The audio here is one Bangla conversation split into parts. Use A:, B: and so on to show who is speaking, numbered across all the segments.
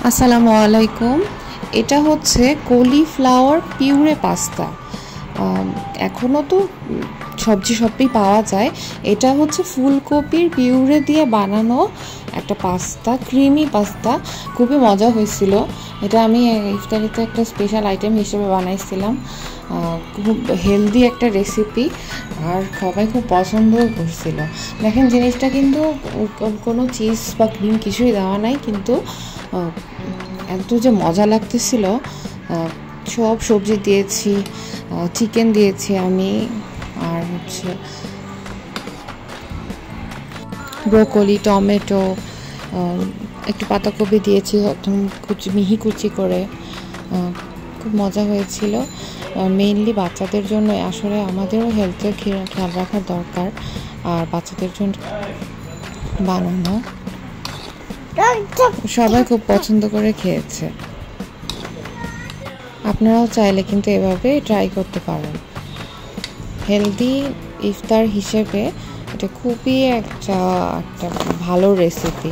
A: আসসালামু আলাইকুম। এটা হচ্ছে কলিফ্লাওয়ার পিউরে পাস্তা। এখনও তো সবজি সবই পাওয়া যায়। এটা হচ্ছে ফুলকপির পিউরে দিয়ে বানানো একটা পাস্তা, ক্রিমি পাস্তা। খুবই মজা হয়েছিল। এটা আমি ইফতারিতে একটা স্পেশাল আইটেম হিসেবে বানাইছিলাম। খুব হেলদি একটা রেসিপি, আর সবাই খুব পছন্দও করছিল। দেখেন, জিনিসটা কিন্তু কোনো চিজ বা ক্রিম কিছুই দেওয়া নাই, কিন্তু এত যে মজা লাগতেছিল। সব সবজি দিয়েছি, চিকেন দিয়েছি আমি, আর হচ্ছে ব্রোকলি, টমেটো, একটু পাতাকপি দিয়েছি একদম মিহি কুচি করে। খুব মজা হয়েছিল। মেইনলি বাচ্চাদের জন্য, আসলে আমাদেরও হেলথের খেয়াল রাখা দরকার, আর বাচ্চাদের জন্য বানানো। সবাই খুব পছন্দ করে খেয়েছে। আপনারাও চাইলে কিন্তু এভাবে ট্রাই করতে পারেন। হেলদি ইফতার হিসেবে এটা খুবই একটা ভালো রেসিপি।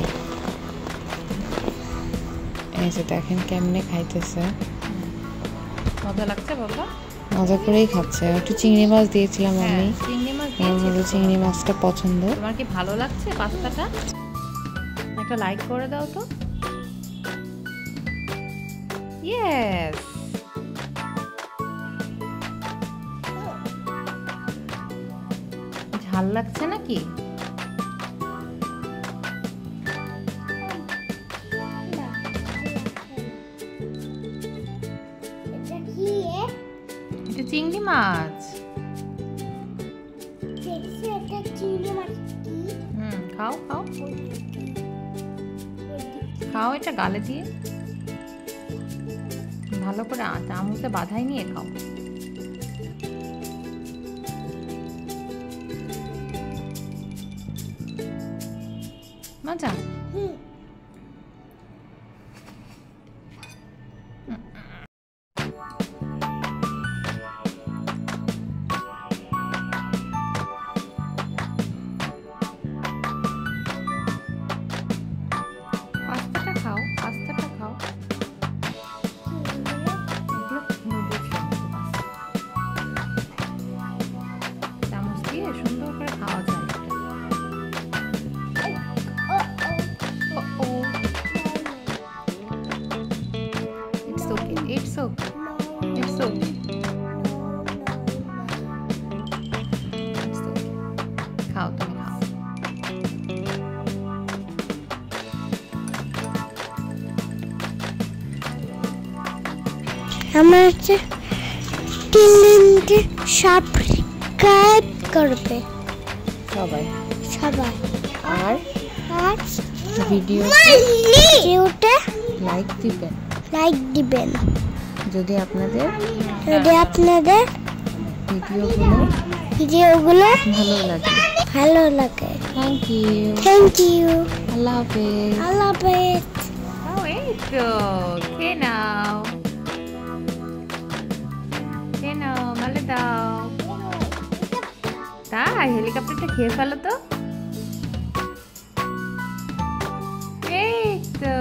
A: এই যে দেখেন কেমনে খাইতেছে,
B: মজা লাগছে বাবা,
A: মজা করেই খাচ্ছে। একটু চিংড়ি মাছ দিয়েছিলাম আমি, চিংড়ি মাছটা পছন্দ।
B: তোমার কি ভালো লাগছে পাস্তাটা? একটা লাইক করে দাও তো। ইয়েস, ঝাল লাগছে নাকি? এটা চিংড়ি মাছ। খাও খাও খাও, এটা গালে দিয়ে ভালো করে চামচে বাঁধাই নিয়ে খাও। মজা। পাস্তাটা খাও, পাস্তাটা খাও। চামচ দিয়ে সুন্দর করে খাওয়া যায়। It's okay. It's okay. It's okay. It's okay. খাও, তুমি খাও।
C: আমার চ্যানেলটি সাবস্ক্রাইব করবে
A: সবাই
C: সবাই,
A: আর
C: আর
A: ভিডিওতে লাইক দিবেন। যদি আপনাদের
C: ভিডিওগুলো
A: ভালো লাগে।
C: Thank you.
A: আল্লাহ হাফেজ।
B: Oh, এই তো খেয়ে নাও, খেয়ে নাও, ভালো দাও। তাই হেলিকপ্টারটা খেয়ে ফেলো তো। এই তো